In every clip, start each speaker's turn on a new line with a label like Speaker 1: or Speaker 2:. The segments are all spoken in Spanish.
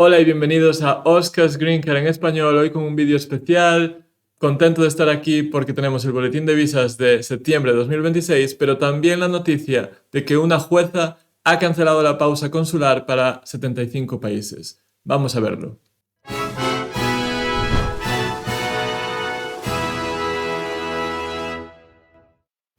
Speaker 1: Hola y bienvenidos a Oscar's Green Card en español, hoy con un vídeo especial. Contento de estar aquí porque tenemos el boletín de visas de septiembre de 2026, pero también la noticia de que una jueza ha cancelado la pausa consular para 75 países. Vamos a verlo.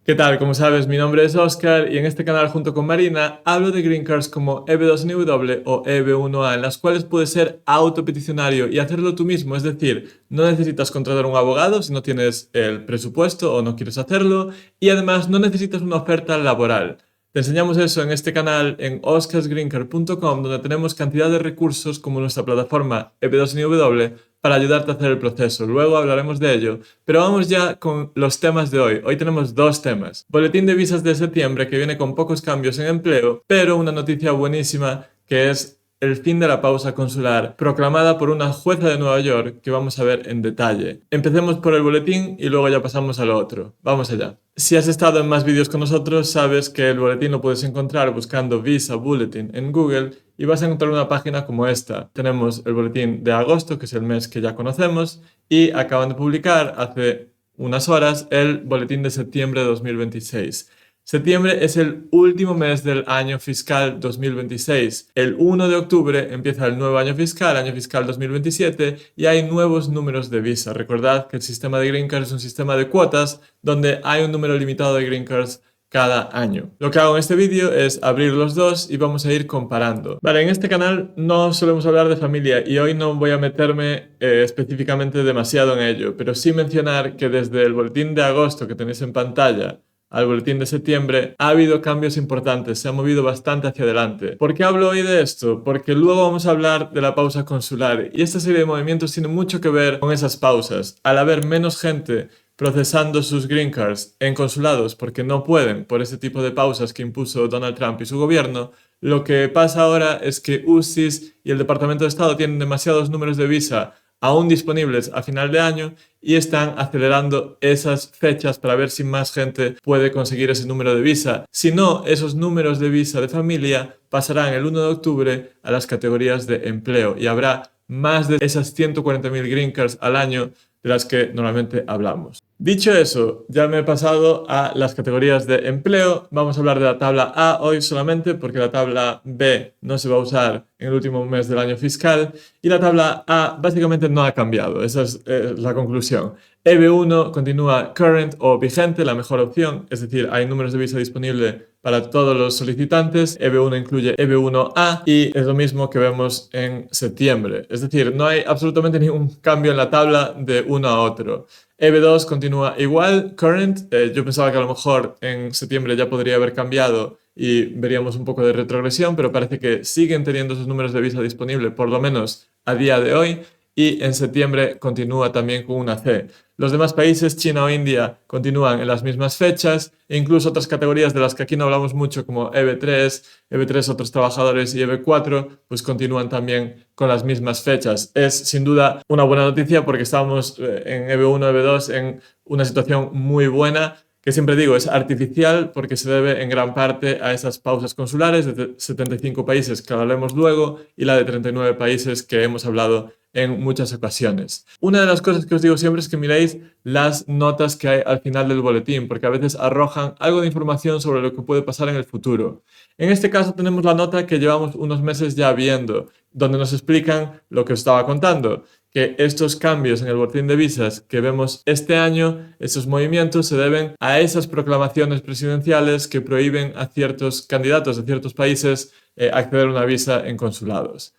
Speaker 1: ¿Qué tal? Como sabes, mi nombre es Oscar y en este canal junto con Marina hablo de Green Cards como EB2NW o EB1A, en las cuales puedes ser autopeticionario y hacerlo tú mismo, es decir, no necesitas contratar un abogado si no tienes el presupuesto o no quieres hacerlo, y además no necesitas una oferta laboral. Te enseñamos eso en este canal en oscarsgreencard.com, donde tenemos cantidad de recursos como nuestra plataforma EB2NW para ayudarte a hacer el proceso. Luego hablaremos de ello, pero vamos ya con los temas de hoy. Hoy tenemos dos temas. Boletín de visas de septiembre, que viene con pocos cambios en empleo, pero una noticia buenísima que es el fin de la pausa consular, proclamada por una jueza de Nueva York que vamos a ver en detalle. Empecemos por el boletín y luego ya pasamos a lo otro. Vamos allá. Si has estado en más vídeos con nosotros, sabes que el boletín lo puedes encontrar buscando Visa Bulletin en Google y vas a encontrar una página como esta. Tenemos el boletín de agosto, que es el mes que ya conocemos, y acaban de publicar hace unas horas el boletín de septiembre de 2026. Septiembre es el último mes del año fiscal 2026. El 1 de octubre empieza el nuevo año fiscal 2027, y hay nuevos números de visa. Recordad que el sistema de Green Card es un sistema de cuotas donde hay un número limitado de Green Cards cada año. Lo que hago en este vídeo es abrir los dos y vamos a ir comparando. Vale, en este canal no solemos hablar de familia y hoy no voy a meterme específicamente demasiado en ello, pero sí mencionar que desde el boletín de agosto que tenéis en pantalla al boletín de septiembre, ha habido cambios importantes, se ha movido bastante hacia adelante. ¿Por qué hablo hoy de esto? Porque luego vamos a hablar de la pausa consular y esta serie de movimientos tiene mucho que ver con esas pausas. Al haber menos gente procesando sus green cards en consulados porque no pueden por ese tipo de pausas que impuso Donald Trump y su gobierno, lo que pasa ahora es que USCIS y el Departamento de Estado tienen demasiados números de visa aún disponibles a final de año y están acelerando esas fechas para ver si más gente puede conseguir ese número de visa. Si no, esos números de visa de familia pasarán el 1 de octubre a las categorías de empleo y habrá más de esas 140.000 green cards al año de las que normalmente hablamos. Dicho eso, ya me he pasado a las categorías de empleo. Vamos a hablar de la tabla A hoy solamente porque la tabla B no se va a usar en el último mes del año fiscal y la tabla A básicamente no ha cambiado. Esa es la conclusión. EB1 continúa current o vigente, la mejor opción, es decir, hay números de visa disponible para todos los solicitantes. EB1 incluye EB1A y es lo mismo que vemos en septiembre. Es decir, no hay absolutamente ningún cambio en la tabla de uno a otro. EB2 continúa igual, current. Yo pensaba que a lo mejor en septiembre ya podría haber cambiado y veríamos un poco de retrogresión, pero parece que siguen teniendo esos números de visa disponibles, por lo menos a día de hoy. Y en septiembre continúa también con una C. Los demás países, China o India, continúan en las mismas fechas e incluso otras categorías de las que aquí no hablamos mucho como EB3 otros trabajadores y EB4, pues continúan también con las mismas fechas. Es sin duda una buena noticia porque estábamos en EB1, EB2 en una situación muy buena, que siempre digo es artificial porque se debe en gran parte a esas pausas consulares de 75 países que hablaremos luego y la de 39 países que hemos hablado en muchas ocasiones. Una de las cosas que os digo siempre es que miréis las notas que hay al final del boletín, porque a veces arrojan algo de información sobre lo que puede pasar en el futuro. En este caso tenemos la nota que llevamos unos meses ya viendo, donde nos explican lo que os estaba contando, que estos cambios en el boletín de visas que vemos este año, estos movimientos se deben a esas proclamaciones presidenciales que prohíben a ciertos candidatos de ciertos países acceder a una visa en consulados.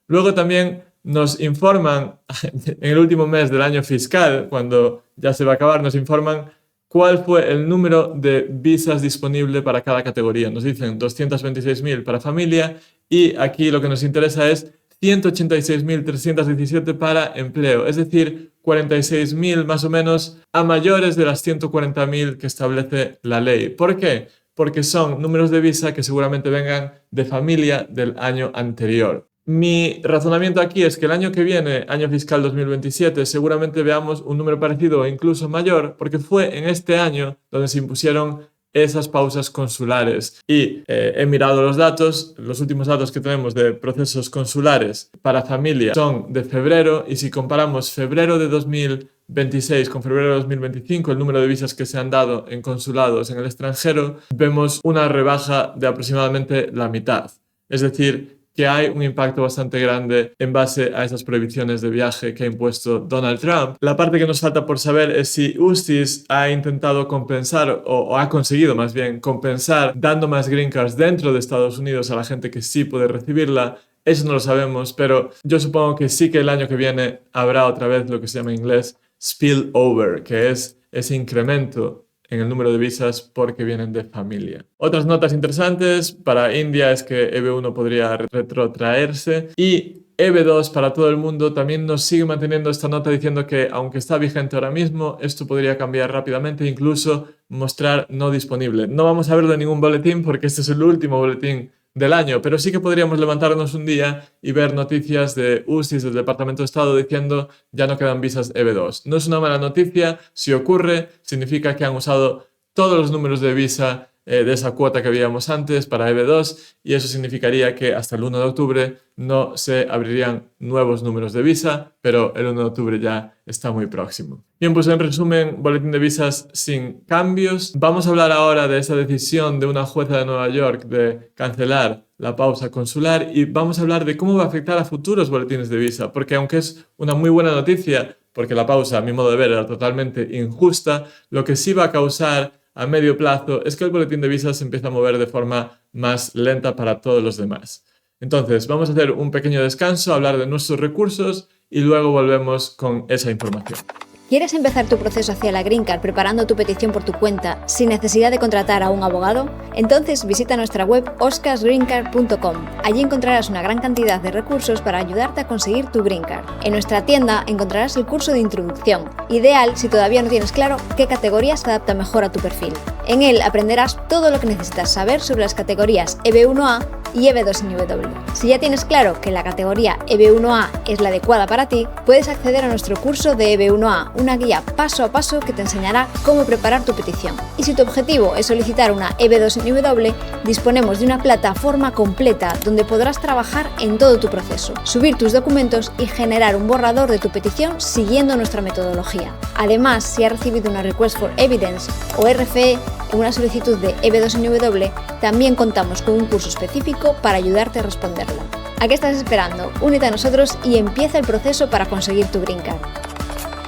Speaker 1: Luego también nos informan, en el último mes del año fiscal, cuando ya se va a acabar, nos informan cuál fue el número de visas disponible para cada categoría. Nos dicen 226.000 para familia y aquí lo que nos interesa es 186.317 para empleo, es decir, 46.000 más o menos a mayores de las 140.000 que establece la ley. ¿Por qué? Porque son números de visa que seguramente vengan de familia del año anterior. Mi razonamiento aquí es que el año que viene, año fiscal 2027, seguramente veamos un número parecido o incluso mayor, porque fue en este año donde se impusieron esas pausas consulares. Y he mirado los datos, los últimos datos que tenemos de procesos consulares para familia son de febrero, y si comparamos febrero de 2026 con febrero de 2025, el número de visas que se han dado en consulados en el extranjero, vemos una rebaja de aproximadamente la mitad. Es decir, que hay un impacto bastante grande en base a esas prohibiciones de viaje que ha impuesto Donald Trump. La parte que nos falta por saber es si Justice ha intentado compensar o ha conseguido más bien compensar dando más green cards dentro de Estados Unidos a la gente que sí puede recibirla. Eso no lo sabemos, pero yo supongo que sí que el año que viene habrá otra vez lo que se llama en inglés spillover, que es ese incremento en el número de visas porque vienen de familia. Otras notas interesantes para India es que EB1 podría retrotraerse, y EB2 para todo el mundo también nos sigue manteniendo esta nota diciendo que aunque está vigente ahora mismo, esto podría cambiar rápidamente e incluso mostrar no disponible. No vamos a verlo en ningún boletín porque este es el último boletín del año, pero sí que podríamos levantarnos un día y ver noticias de UCIS del Departamento de Estado diciendo ya no quedan visas EB2. No es una mala noticia, si ocurre significa que han usado todos los números de visa de esa cuota que habíamos antes para EB2, y eso significaría que hasta el 1 de octubre no se abrirían nuevos números de visa, pero el 1 de octubre ya está muy próximo. Bien, pues en resumen, boletín de visas sin cambios. Vamos a hablar ahora de esa decisión de una jueza de Nueva York de cancelar la pausa consular, y vamos a hablar de cómo va a afectar a futuros boletines de visa, porque aunque es una muy buena noticia, porque la pausa, a mi modo de ver, era totalmente injusta, lo que sí va a causar a medio plazo es que el boletín de visas se empieza a mover de forma más lenta para todos los demás. Entonces, vamos a hacer un pequeño descanso, hablar de nuestros recursos y luego volvemos con esa información.
Speaker 2: ¿Quieres empezar tu proceso hacia la Green Card preparando tu petición por tu cuenta sin necesidad de contratar a un abogado? Entonces visita nuestra web oscarsgreencard.com. Allí encontrarás una gran cantidad de recursos para ayudarte a conseguir tu Green Card. En nuestra tienda encontrarás el curso de introducción, ideal si todavía no tienes claro qué categoría se adapta mejor a tu perfil. En él aprenderás todo lo que necesitas saber sobre las categorías EB1A y EB2NW. Si ya tienes claro que la categoría EB1A es la adecuada para ti, puedes acceder a nuestro curso de EB1A, una guía paso a paso que te enseñará cómo preparar tu petición. Y si tu objetivo es solicitar una EB2NW, disponemos de una plataforma completa donde podrás trabajar en todo tu proceso, subir tus documentos y generar un borrador de tu petición siguiendo nuestra metodología. Además, si has recibido una Request for Evidence o RFE en una solicitud de EB2NW, también contamos con un curso específico para ayudarte a responderla. ¿A qué estás esperando? Únete a nosotros y empieza el proceso para conseguir tu Green Card.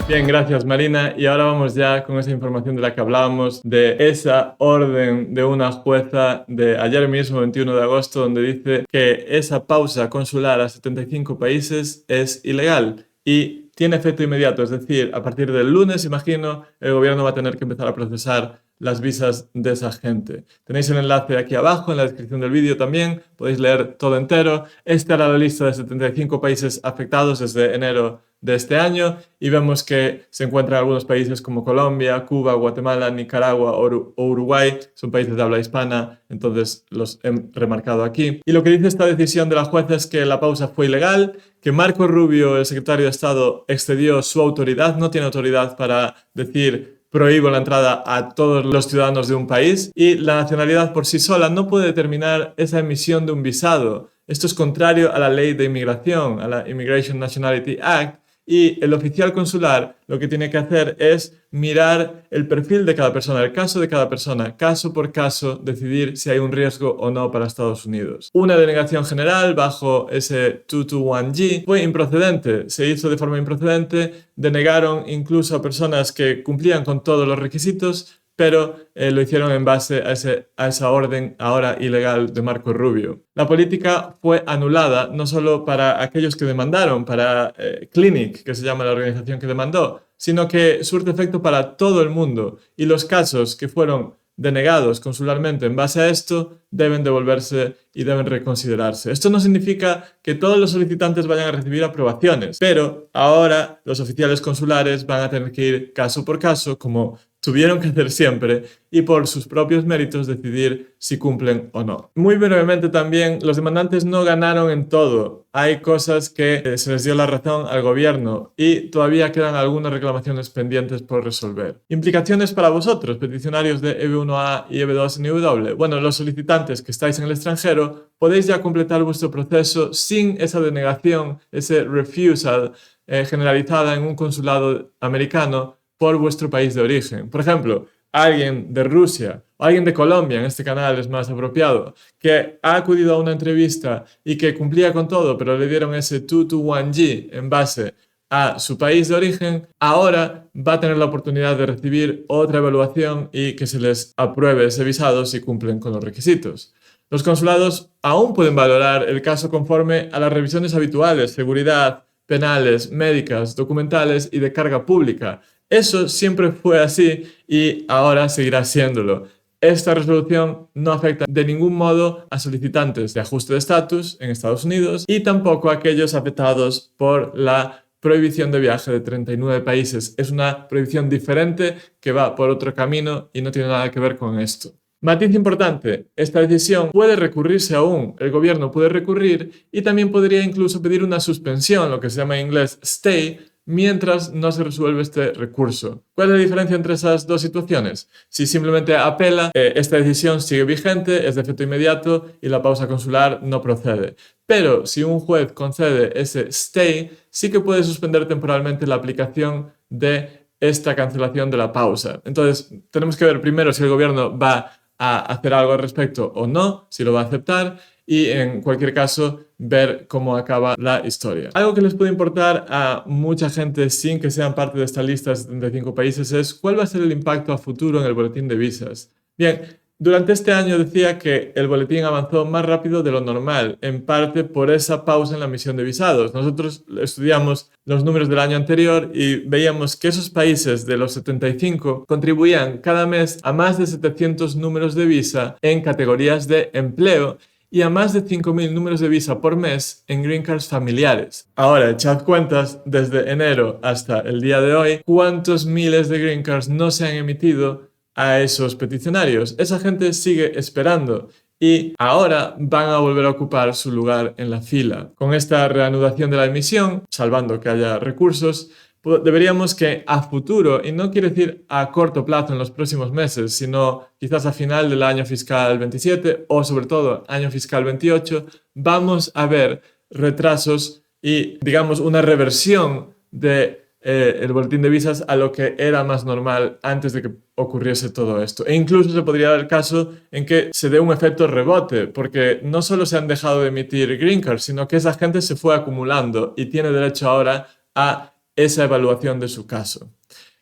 Speaker 1: Bien, gracias Marina. Y ahora vamos ya con esa información de la que hablábamos, de esa orden de una jueza de ayer mismo, 21 de agosto, donde dice que esa pausa consular a 75 países es ilegal y tiene efecto inmediato. Es decir, a partir del lunes, imagino, el gobierno va a tener que empezar a procesar las visas de esa gente. Tenéis el enlace aquí abajo en la descripción del vídeo también, podéis leer todo entero. Esta era la lista de 75 países afectados desde enero de este año, y vemos que se encuentran algunos países como Colombia, Cuba, Guatemala, Nicaragua o Uruguay, son países de habla hispana, entonces los he remarcado aquí. Y lo que dice esta decisión de la jueza es que la pausa fue ilegal, que Marco Rubio, el secretario de Estado, excedió su autoridad, no tiene autoridad para decir prohíbo la entrada a todos los ciudadanos de un país, y la nacionalidad por sí sola no puede determinar esa emisión de un visado. Esto es contrario a la ley de inmigración, a la Immigration Nationality Act, y el oficial consular lo que tiene que hacer es mirar el perfil de cada persona, el caso de cada persona, caso por caso, decidir si hay un riesgo o no para Estados Unidos. Una denegación general bajo ese 221G fue improcedente, se hizo de forma improcedente, denegaron incluso a personas que cumplían con todos los requisitos, pero lo hicieron en base a esa orden ahora ilegal de Marco Rubio. La política fue anulada no solo para aquellos que demandaron, para Clinic, que se llama la organización que demandó, sino que surte efecto para todo el mundo, y los casos que fueron denegados consularmente en base a esto deben devolverse y deben reconsiderarse. Esto no significa que todos los solicitantes vayan a recibir aprobaciones, pero ahora los oficiales consulares van a tener que ir caso por caso, como tuvieron que hacer siempre y por sus propios méritos decidir si cumplen o no. Muy brevemente también, los demandantes no ganaron en todo. Hay cosas que se les dio la razón al gobierno y todavía quedan algunas reclamaciones pendientes por resolver. Implicaciones para vosotros, peticionarios de EB1A y EB2NW. Bueno, los solicitantes que estáis en el extranjero podéis ya completar vuestro proceso sin esa denegación, ese refusal generalizada en un consulado americano por vuestro país de origen. Por ejemplo, alguien de Rusia o alguien de Colombia, en este canal es más apropiado, que ha acudido a una entrevista y que cumplía con todo, pero le dieron ese 221G en base a su país de origen, ahora va a tener la oportunidad de recibir otra evaluación y que se les apruebe ese visado si cumplen con los requisitos. Los consulados aún pueden valorar el caso conforme a las revisiones habituales, seguridad, penales, médicas, documentales y de carga pública. Eso siempre fue así y ahora seguirá siéndolo. Esta resolución no afecta de ningún modo a solicitantes de ajuste de estatus en Estados Unidos y tampoco a aquellos afectados por la prohibición de viaje de 39 países. Es una prohibición diferente que va por otro camino y no tiene nada que ver con esto. Matiz importante, esta decisión puede recurrirse aún, el gobierno puede recurrir y también podría incluso pedir una suspensión, lo que se llama en inglés stay, mientras no se resuelve este recurso. ¿Cuál es la diferencia entre esas dos situaciones? Si simplemente apela, esta decisión sigue vigente, es de efecto inmediato y la pausa consular no procede. Pero si un juez concede ese stay, sí que puede suspender temporalmente la aplicación de esta cancelación de la pausa. Entonces, tenemos que ver primero si el gobierno va a hacer algo al respecto o no, si lo va a aceptar y en cualquier caso ver cómo acaba la historia. Algo que les puede importar a mucha gente sin que sean parte de esta lista de 75 países es cuál va a ser el impacto a futuro en el boletín de visas. Bien, durante este año decía que el boletín avanzó más rápido de lo normal, en parte por esa pausa en la emisión de visados. Nosotros estudiamos los números del año anterior y veíamos que esos países de los 75 contribuían cada mes a más de 700 números de visa en categorías de empleo y a más de 5.000 números de visa por mes en green cards familiares. Ahora, echad cuentas desde enero hasta el día de hoy, cuántos miles de green cards no se han emitido a esos peticionarios. Esa gente sigue esperando y ahora van a volver a ocupar su lugar en la fila. Con esta reanudación de la emisión, salvando que haya recursos, deberíamos que a futuro, y no quiere decir a corto plazo en los próximos meses, sino quizás a final del año fiscal 27 o sobre todo año fiscal 28, vamos a ver retrasos y, digamos, una reversión de el boletín de visas a lo que era más normal antes de que ocurriese todo esto. E incluso se podría dar el caso en que se dé un efecto rebote, porque no solo se han dejado de emitir green cards, sino que esa gente se fue acumulando y tiene derecho ahora a esa evaluación de su caso.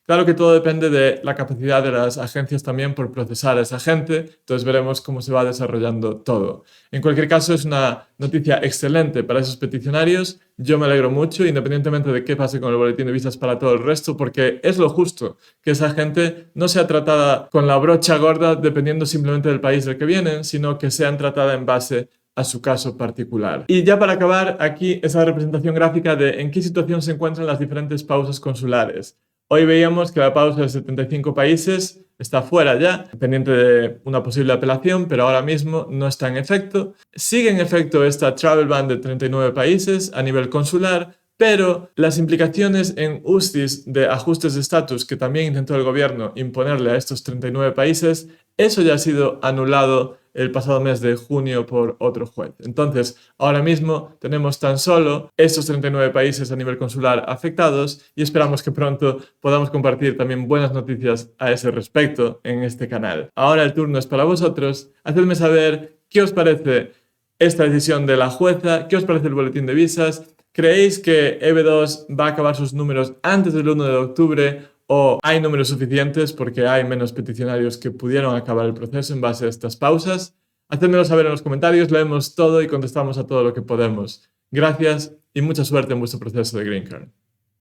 Speaker 1: Claro que todo depende de la capacidad de las agencias también por procesar a esa gente, entonces veremos cómo se va desarrollando todo. En cualquier caso, es una noticia excelente para esos peticionarios. Yo me alegro mucho, independientemente de qué pase con el boletín de visas para todo el resto, porque es lo justo que esa gente no sea tratada con la brocha gorda dependiendo simplemente del país del que vienen, sino que sean tratadas en base a su caso particular. Y ya para acabar, aquí esa representación gráfica de en qué situación se encuentran las diferentes pausas consulares. Hoy veíamos que la pausa de 75 países está fuera ya, pendiente de una posible apelación, pero ahora mismo no está en efecto. Sigue en efecto esta travel ban de 39 países a nivel consular, pero las implicaciones en USDIs de ajustes de estatus que también intentó el gobierno imponerle a estos 39 países, eso ya ha sido anulado el pasado mes de junio por otro juez. Entonces, ahora mismo tenemos tan solo estos 39 países a nivel consular afectados y esperamos que pronto podamos compartir también buenas noticias a ese respecto en este canal. Ahora el turno es para vosotros. Hacedme saber qué os parece esta decisión de la jueza, qué os parece el boletín de visas. ¿Creéis que EB2 va a acabar sus números antes del 1 de octubre o hay números suficientes porque hay menos peticionarios que pudieron acabar el proceso en base a estas pausas? Hacedmelo saber en los comentarios, leemos todo y contestamos a todo lo que podemos. Gracias y mucha suerte en vuestro proceso de Green Card.